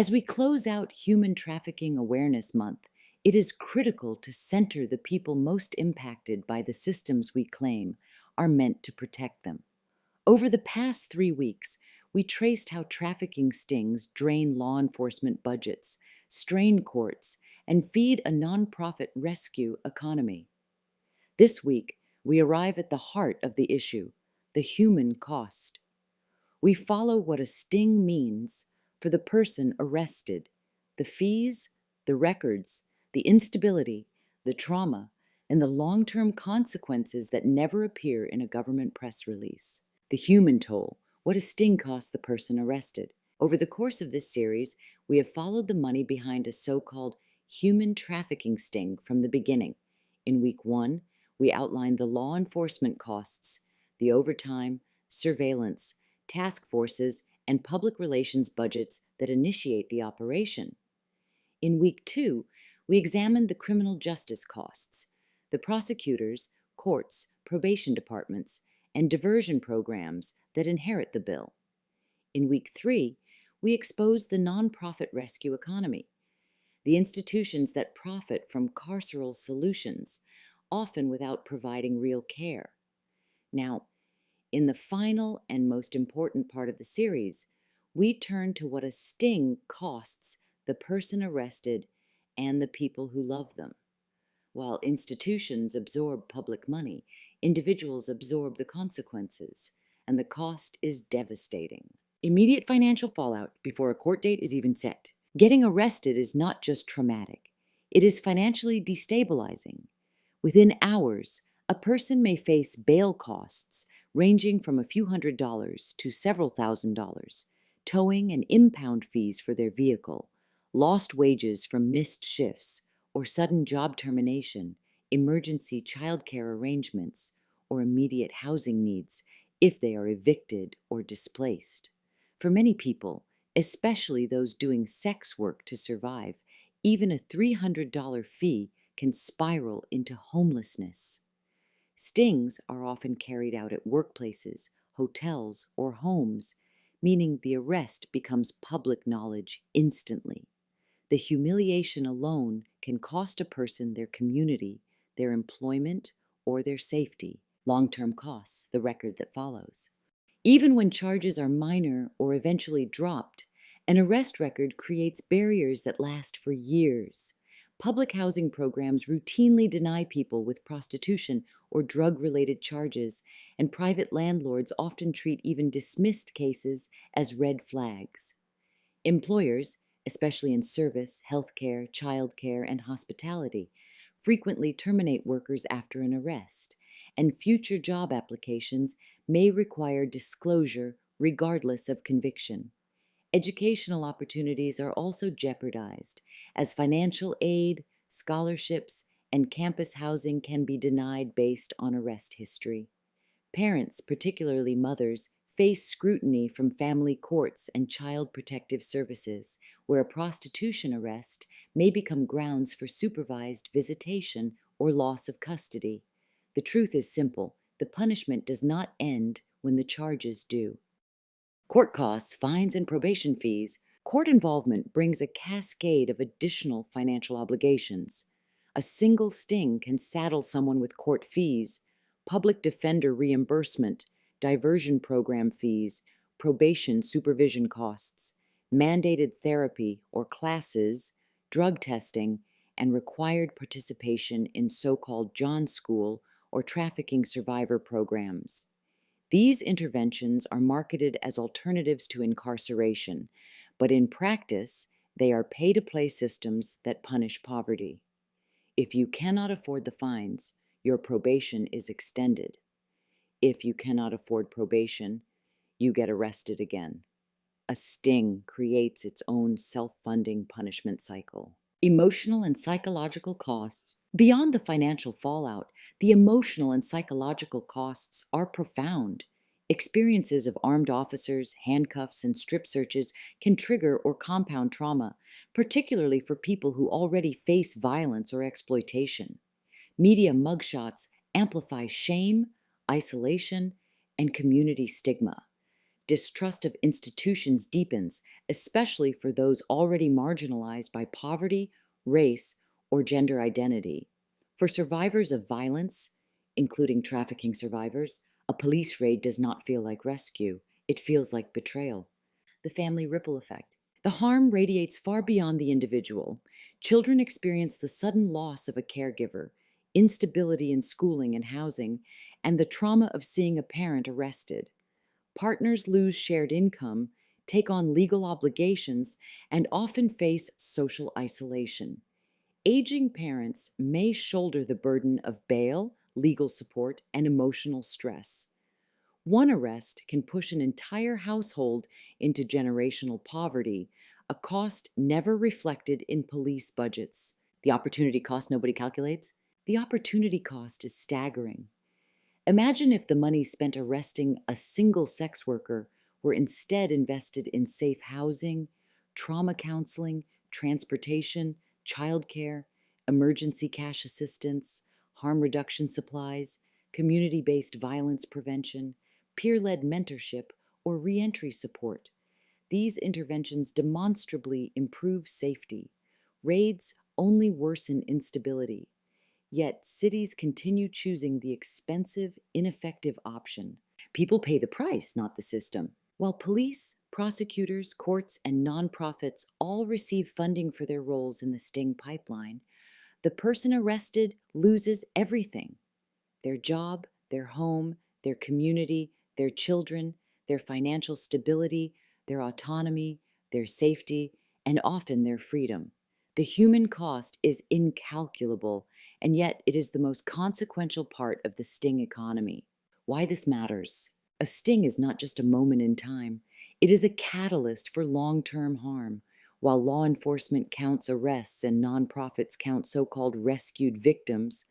As we close out Human Trafficking Awareness Month, it is critical to center the people most impacted by the systems we claim are meant to protect them. Over the past 3 weeks, we traced how trafficking stings drain law enforcement budgets, strain courts, and feed a nonprofit rescue economy. This week, we arrive at the heart of the issue, the human cost. We follow what a sting means for the person arrested, the fees, the records, the instability, the trauma, and the long-term consequences that never appear in a government press release. The human toll, what a sting costs the person arrested. Over the course of this series, we have followed the money behind a so-called human trafficking sting from the beginning. In week 1, we outlined the law enforcement costs, the overtime, surveillance, task forces, and public relations budgets that initiate the operation. In week 2, we examined the criminal justice costs, the prosecutors, courts, probation departments, and diversion programs that inherit the bill. In week 3, we exposed the nonprofit rescue economy, the institutions that profit from carceral solutions, often without providing real care. Now, in the final and most important part of the series, we turn to what a sting costs the person arrested and the people who love them. While institutions absorb public money, individuals absorb the consequences, and the cost is devastating. Immediate financial fallout before a court date is even set. Getting arrested is not just traumatic, it is financially destabilizing. Within hours, a person may face bail costs ranging from a few $100s to several $1,000s, towing and impound fees for their vehicle, lost wages from missed shifts, or sudden job termination, emergency childcare arrangements, or immediate housing needs if they are evicted or displaced. For many people, especially those doing sex work to survive, even a $300 fee can spiral into homelessness. Stings are often carried out at workplaces, hotels, or homes, meaning the arrest becomes public knowledge instantly. The humiliation alone can cost a person their community, their employment, or their safety. Long-term costs, the record that follows. Even when charges are minor or eventually dropped, an arrest record creates barriers that last for years. Public housing programs routinely deny people with prostitution or drug-related charges, and private landlords often treat even dismissed cases as red flags. Employers, especially in service, healthcare, childcare, and hospitality, frequently terminate workers after an arrest, and future job applications may require disclosure regardless of conviction. Educational opportunities are also jeopardized, as financial aid, scholarships, and campus housing can be denied based on arrest history. Parents, particularly mothers, face scrutiny from family courts and child protective services, where a prostitution arrest may become grounds for supervised visitation or loss of custody. The truth is simple: the punishment does not end when the charges do. Court costs, fines, and probation fees. Court involvement brings a cascade of additional financial obligations. A single sting can saddle someone with court fees, public defender reimbursement, diversion program fees, probation supervision costs, mandated therapy or classes, drug testing, and required participation in so-called John School or trafficking survivor programs. These interventions are marketed as alternatives to incarceration, but in practice, they are pay-to-play systems that punish poverty. If you cannot afford the fines, your probation is extended. If you cannot afford probation, you get arrested again. A sting creates its own self-funding punishment cycle. Emotional and psychological costs. Beyond the financial fallout, the emotional and psychological costs are profound. Experiences of armed officers, handcuffs, and strip searches can trigger or compound trauma, particularly for people who already face violence or exploitation. Media mugshots amplify shame, isolation, and community stigma. Distrust of institutions deepens, especially for those already marginalized by poverty, race, or gender identity. For survivors of violence, including trafficking survivors, a police raid does not feel like rescue, it feels like betrayal. The family ripple effect. The harm radiates far beyond the individual. Children experience the sudden loss of a caregiver, instability in schooling and housing, and the trauma of seeing a parent arrested. Partners lose shared income, take on legal obligations, and often face social isolation. Aging parents may shoulder the burden of bail, legal support, and emotional stress. One arrest can push an entire household into generational poverty, a cost never reflected in police budgets. The opportunity cost nobody calculates? The opportunity cost is staggering. Imagine if the money spent arresting a single sex worker were instead invested in safe housing, trauma counseling, transportation, childcare, emergency cash assistance, harm reduction supplies, community based violence prevention, peer led mentorship, or reentry support. These interventions demonstrably improve safety. Raids only worsen instability. Yet cities continue choosing the expensive, ineffective option. People pay the price, not the system. While police, prosecutors, courts, and nonprofits all receive funding for their roles in the sting pipeline, the person arrested loses everything: their job, their home, their community, their children, their financial stability, their autonomy, their safety, and often their freedom. The human cost is incalculable, and yet it is the most consequential part of the sting economy. Why this matters? A sting is not just a moment in time, it is a catalyst for long term harm. While law enforcement counts arrests and nonprofits count so called rescued victims,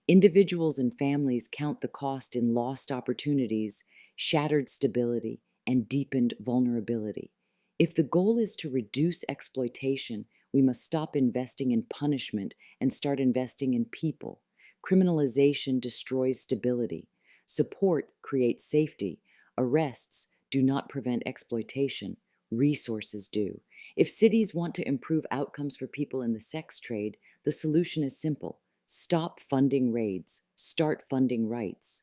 individuals and families count the cost in lost opportunities, shattered stability, and deepened vulnerability. If the goal is to reduce exploitation, we must stop investing in punishment and start investing in people. Criminalization destroys stability. Support creates safety. Arrests do not prevent exploitation. Resources do. If cities want to improve outcomes for people in the sex trade, the solution is simple: stop funding raids, start funding rights.